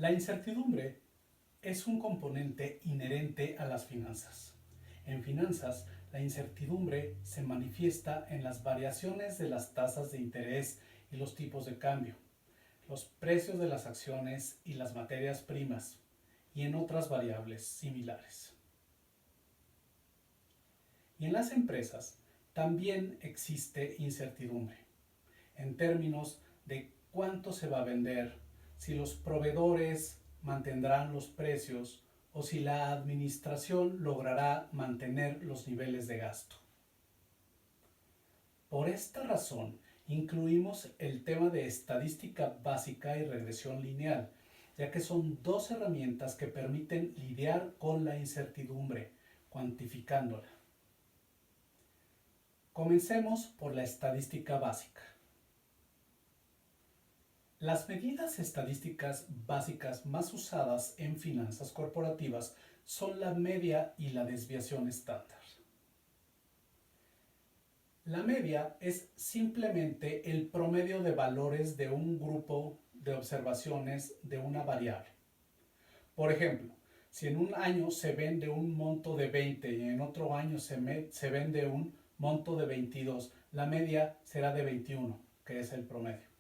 La incertidumbre es un componente inherente a las finanzas. En finanzas, la incertidumbre se manifiesta en las variaciones de las tasas de interés y los tipos de cambio, los precios de las acciones y las materias primas, y en otras variables similares. Y en las empresas también existe incertidumbre, en términos de cuánto se va a vender, si los proveedores mantendrán los precios o si la administración logrará mantener los niveles de gasto. Por esta razón, incluimos el tema de estadística básica y regresión lineal, ya que son dos herramientas que permiten lidiar con la incertidumbre, cuantificándola. Comencemos por la estadística básica. Las medidas estadísticas básicas más usadas en finanzas corporativas son la media y la desviación estándar. La media es simplemente el promedio de valores de un grupo de observaciones de una variable. Por ejemplo, si en un año se vende un monto de 20 y en otro año se vende un monto de 22, la media será de 21, que es el promedio.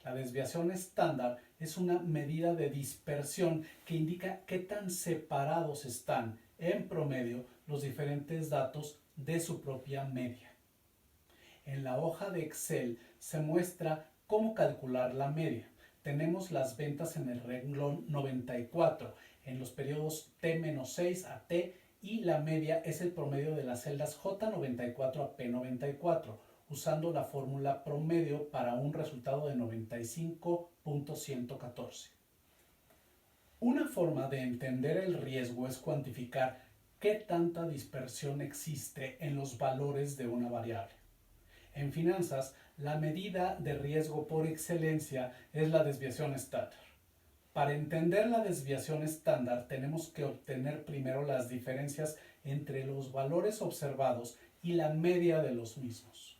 La desviación estándar es una medida de dispersión que indica qué tan separados están en promedio los diferentes datos de su propia media. En la hoja de Excel se muestra cómo calcular la media. Tenemos las ventas en el renglón 94, en los periodos T-6 a T, y la media es el promedio de las celdas J94 a P94, usando la fórmula promedio para un resultado de 95.114. Una forma de entender el riesgo es cuantificar qué tanta dispersión existe en los valores de una variable. En finanzas, la medida de riesgo por excelencia es la desviación estándar. Para entender la desviación estándar, tenemos que obtener primero las diferencias entre los valores observados y la media de los mismos.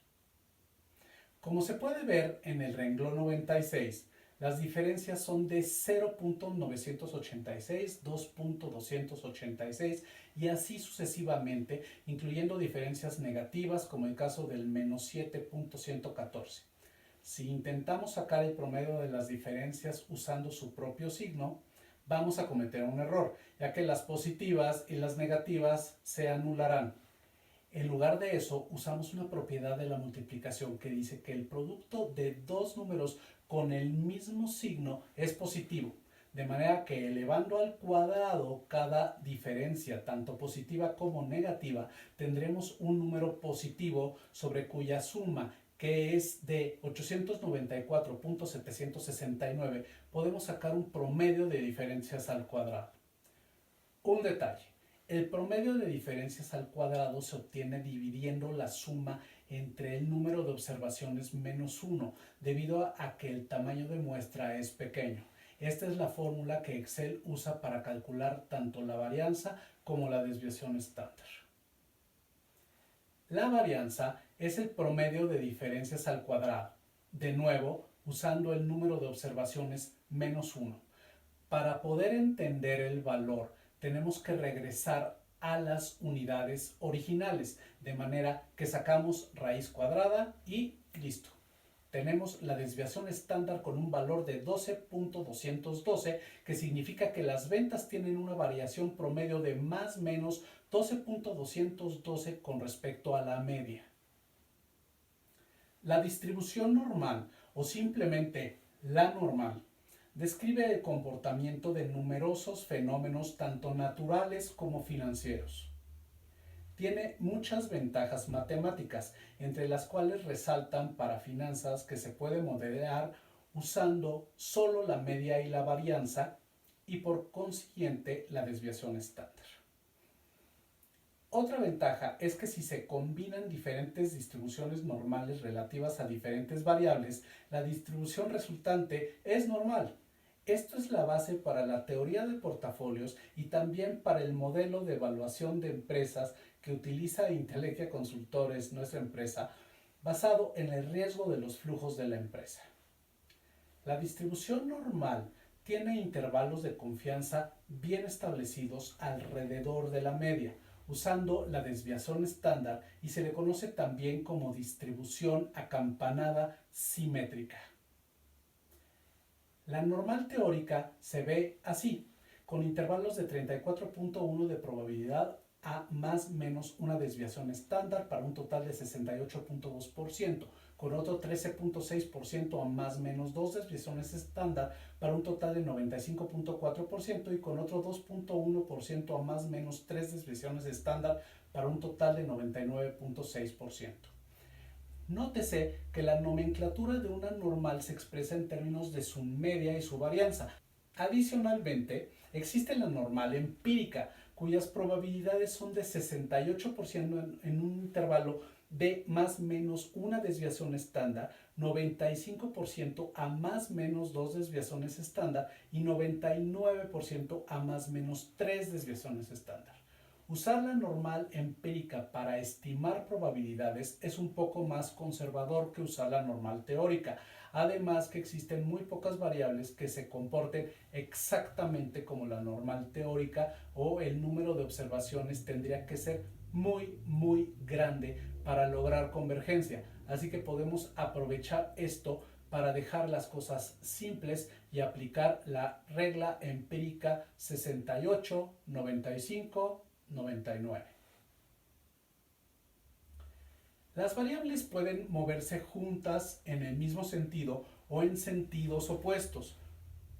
Como se puede ver en el renglón 96, las diferencias son de 0.986, 2.286 y así sucesivamente, incluyendo diferencias negativas como el caso del menos 7.114. Si intentamos sacar el promedio de las diferencias usando su propio signo, vamos a cometer un error, ya que las positivas y las negativas se anularán. En lugar de eso, usamos una propiedad de la multiplicación que dice que el producto de dos números con el mismo signo es positivo, de manera que elevando al cuadrado cada diferencia, tanto positiva como negativa, tendremos un número positivo sobre cuya suma, que es de 894.769, podemos sacar un promedio de diferencias al cuadrado. Un detalle. El promedio de diferencias al cuadrado se obtiene dividiendo la suma entre el número de observaciones menos 1, debido a que el tamaño de muestra es pequeño. Esta es la fórmula que Excel usa para calcular tanto la varianza como la desviación estándar. La varianza es el promedio de diferencias al cuadrado, de nuevo usando el número de observaciones menos 1. Para poder entender el valor, tenemos que regresar a las unidades originales, de manera que sacamos raíz cuadrada y listo. Tenemos la desviación estándar con un valor de 12.212, que significa que las ventas tienen una variación promedio de más o menos 12.212 con respecto a la media. La distribución normal, o simplemente la normal, describe el comportamiento de numerosos fenómenos tanto naturales como financieros. Tiene muchas ventajas matemáticas, entre las cuales resaltan para finanzas que se puede modelar usando solo la media y la varianza y por consiguiente la desviación estándar. Otra ventaja es que si se combinan diferentes distribuciones normales relativas a diferentes variables, la distribución resultante es normal. Esto es la base para la teoría de portafolios y también para el modelo de evaluación de empresas que utiliza Intellectia Consultores, nuestra empresa, basado en el riesgo de los flujos de la empresa. La distribución normal tiene intervalos de confianza bien establecidos alrededor de la media, usando la desviación estándar, y se le conoce también como distribución acampanada simétrica. La normal teórica se ve así, con intervalos de 34.1 de probabilidad a más menos una desviación estándar para un total de 68.2%, con otro 13.6% a más menos dos desviaciones estándar para un total de 95.4% y con otro 2.1% a más menos tres desviaciones estándar para un total de 99.6%. Nótese que la nomenclatura de una normal se expresa en términos de su media y su varianza. Adicionalmente, existe la normal empírica, cuyas probabilidades son de 68% en un intervalo de más menos una desviación estándar, 95% a más menos dos desviaciones estándar y 99% a más menos tres desviaciones estándar. Usar la normal empírica para estimar probabilidades es un poco más conservador que usar la normal teórica, además que existen muy pocas variables que se comporten exactamente como la normal teórica, o el número de observaciones tendría que ser muy grande para lograr convergencia. Así que podemos aprovechar esto para dejar las cosas simples y aplicar la regla empírica 68, 95, 99. Las variables pueden moverse juntas en el mismo sentido o en sentidos opuestos,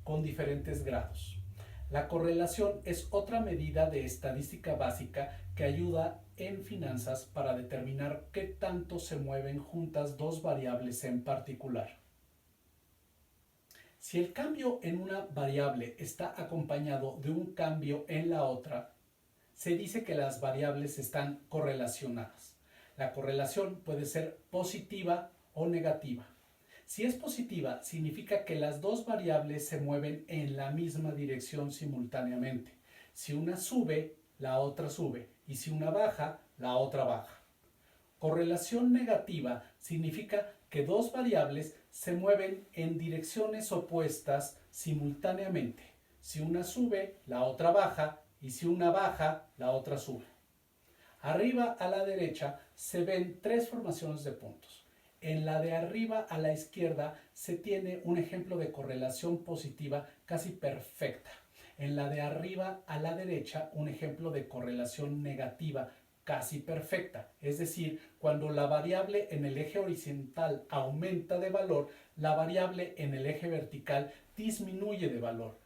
con diferentes grados. La correlación es otra medida de estadística básica que ayuda en finanzas para determinar qué tanto se mueven juntas dos variables en particular. Si el cambio en una variable está acompañado de un cambio en la otra, se dice que las variables están correlacionadas. La correlación puede ser positiva o negativa. Si es positiva, significa que las dos variables se mueven en la misma dirección simultáneamente. Si una sube, la otra sube, y si una baja, la otra baja. Correlación negativa significa que dos variables se mueven en direcciones opuestas simultáneamente. Si una sube, la otra baja, y si una baja, la otra sube. Arriba a la derecha se ven tres formaciones de puntos. En la de arriba a la izquierda se tiene un ejemplo de correlación positiva casi perfecta. En la de arriba a la derecha, un ejemplo de correlación negativa casi perfecta. Es decir, cuando la variable en el eje horizontal aumenta de valor, la variable en el eje vertical disminuye de valor.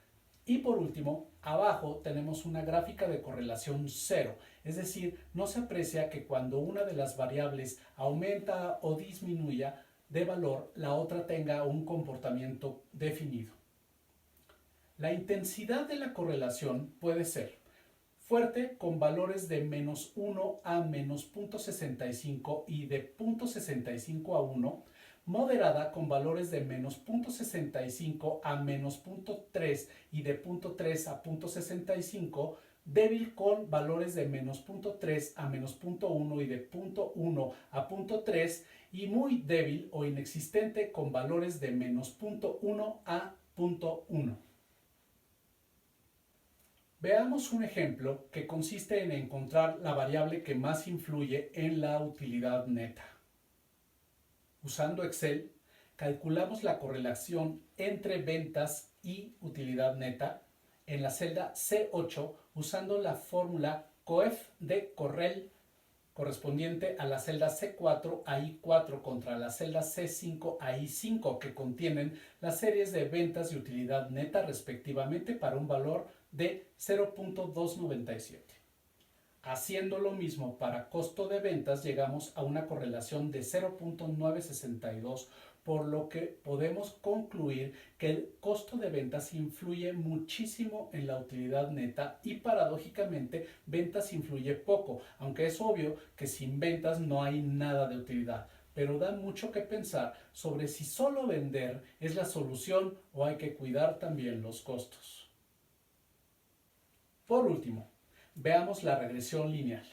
Y por último, abajo tenemos una gráfica de correlación cero, es decir, no se aprecia que cuando una de las variables aumenta o disminuya de valor, la otra tenga un comportamiento definido. La intensidad de la correlación puede ser fuerte con valores de menos 1 a menos 0.65 y de 0.65 a 1, moderada con valores de menos 0.65 a menos 0.3 y de 0.3 a 0.65, débil con valores de menos 0.3 a menos 0.1 y de 0.1 a 0.3, y muy débil o inexistente con valores de menos 0.1 a 0.1. Veamos un ejemplo que consiste en encontrar la variable que más influye en la utilidad neta. Usando Excel, calculamos la correlación entre ventas y utilidad neta en la celda C8 usando la fórmula COEF de Correll correspondiente a la celda C4 a I4 contra la celda C5 a I5, que contienen las series de ventas y utilidad neta respectivamente para un valor de 0.297. Haciendo lo mismo para costo de ventas, llegamos a una correlación de 0.962, por lo que podemos concluir que el costo de ventas influye muchísimo en la utilidad neta y paradójicamente ventas influye poco, aunque es obvio que sin ventas no hay nada de utilidad. Pero da mucho que pensar sobre si solo vender es la solución o hay que cuidar también los costos. Por último, veamos la regresión lineal.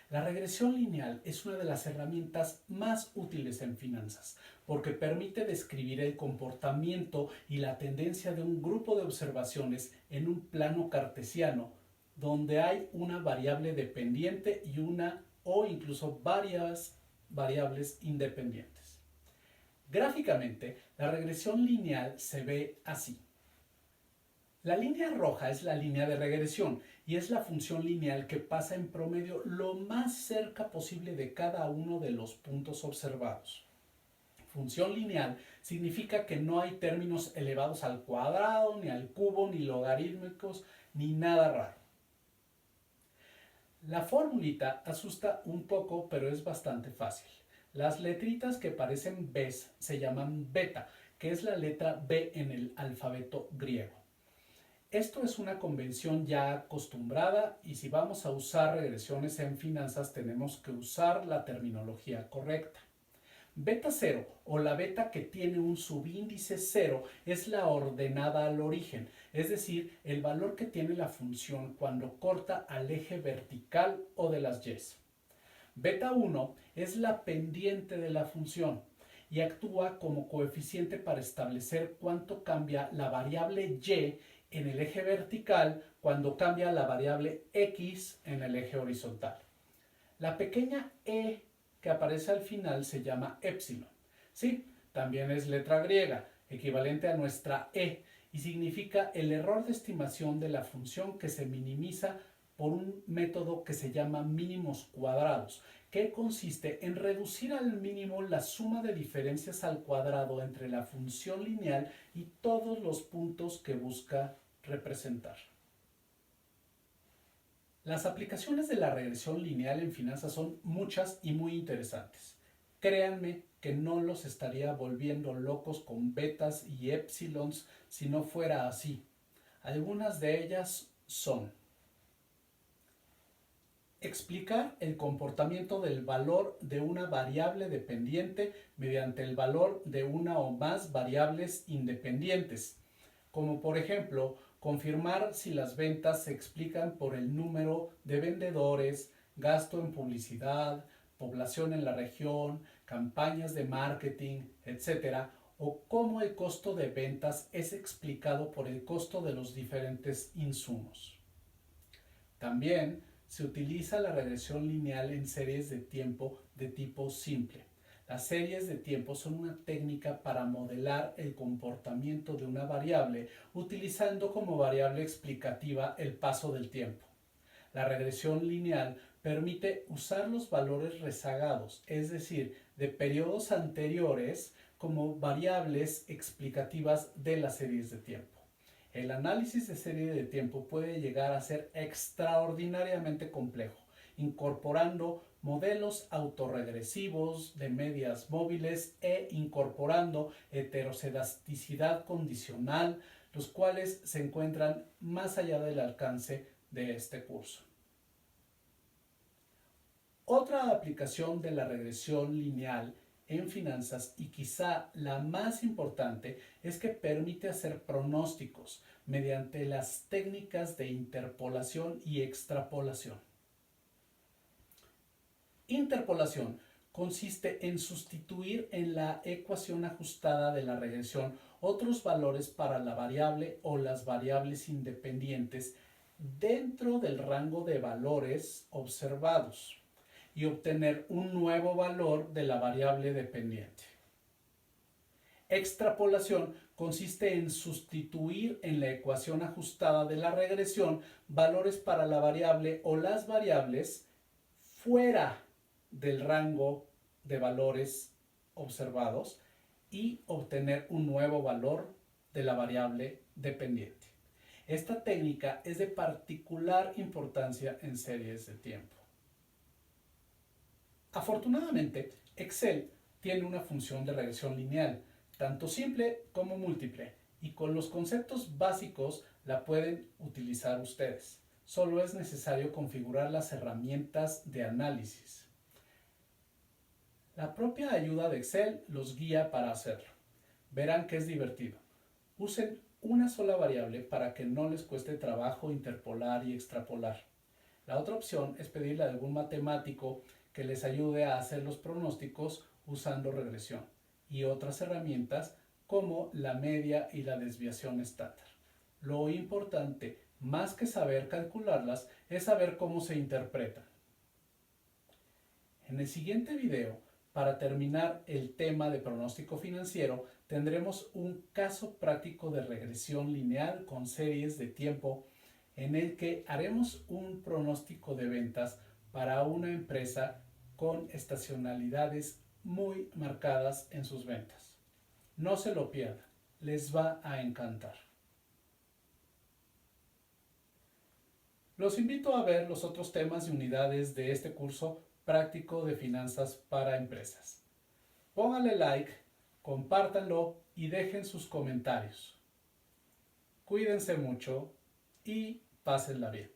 La regresión lineal es una de las herramientas más útiles en finanzas porque permite describir el comportamiento y la tendencia de un grupo de observaciones en un plano cartesiano donde hay una variable dependiente y una o incluso varias variables independientes. Gráficamente, la regresión lineal se ve así. La línea roja es la línea de regresión y es la función lineal que pasa en promedio lo más cerca posible de cada uno de los puntos observados. Función lineal significa que no hay términos elevados al cuadrado, ni al cubo, ni logarítmicos, ni nada raro. La formulita asusta un poco, pero es bastante fácil. Las letritas que parecen Bs se llaman beta, que es la letra B en el alfabeto griego. Esto es una convención ya acostumbrada y si vamos a usar regresiones en finanzas tenemos que usar la terminología correcta. Beta 0 o la beta que tiene un subíndice 0 es la ordenada al origen, es decir, el valor que tiene la función cuando corta al eje vertical o de las y's. Beta 1 es la pendiente de la función y actúa como coeficiente para establecer cuánto cambia la variable y en el eje vertical cuando cambia la variable x en el eje horizontal. La pequeña e que aparece al final se llama épsilon. Sí, también es letra griega, equivalente a nuestra e, y significa el error de estimación de la función que se minimiza por un método que se llama mínimos cuadrados, que consiste en reducir al mínimo la suma de diferencias al cuadrado entre la función lineal y todos los puntos que busca representar. Las aplicaciones de la regresión lineal en finanzas son muchas y muy interesantes. Créanme que no los estaría volviendo locos con betas y épsilons si no fuera así. Algunas de ellas son: explicar el comportamiento del valor de una variable dependiente mediante el valor de una o más variables independientes, como por ejemplo confirmar si las ventas se explican por el número de vendedores, gasto en publicidad, población en la región, campañas de marketing, etc., o cómo el costo de ventas es explicado por el costo de los diferentes insumos. También se utiliza la regresión lineal en series de tiempo de tipo simple. Las series de tiempo son una técnica para modelar el comportamiento de una variable utilizando como variable explicativa el paso del tiempo. La regresión lineal permite usar los valores rezagados, es decir, de periodos anteriores, como variables explicativas de las series de tiempo. El análisis de serie de tiempo puede llegar a ser extraordinariamente complejo, incorporando modelos autorregresivos de medias móviles e incorporando heterocedasticidad condicional, los cuales se encuentran más allá del alcance de este curso. Otra aplicación de la regresión lineal en finanzas, y quizá la más importante, es que permite hacer pronósticos mediante las técnicas de interpolación y extrapolación. Interpolación consiste en sustituir en la ecuación ajustada de la regresión otros valores para la variable o las variables independientes dentro del rango de valores observados y obtener un nuevo valor de la variable dependiente. Extrapolación consiste en sustituir en la ecuación ajustada de la regresión valores para la variable o las variables fuera del rango de valores observados y obtener un nuevo valor de la variable dependiente. Esta técnica es de particular importancia en series de tiempo. Afortunadamente, Excel tiene una función de regresión lineal, tanto simple como múltiple, y con los conceptos básicos la pueden utilizar ustedes. Solo es necesario configurar las herramientas de análisis. La propia ayuda de Excel los guía para hacerlo. Verán que es divertido. Usen una sola variable para que no les cueste trabajo interpolar y extrapolar. La otra opción es pedirle a algún matemático que les ayude a hacer los pronósticos usando regresión y otras herramientas como la media y la desviación estándar. Lo importante, más que saber calcularlas, es saber cómo se interpretan. En el siguiente video, para terminar el tema de pronóstico financiero, tendremos un caso práctico de regresión lineal con series de tiempo en el que haremos un pronóstico de ventas para una empresa con estacionalidades muy marcadas en sus ventas. No se lo pierdan, les va a encantar. Los invito a ver los otros temas y unidades de este curso práctico de finanzas para empresas. Pónganle like, compártanlo y dejen sus comentarios. Cuídense mucho y pásenla bien.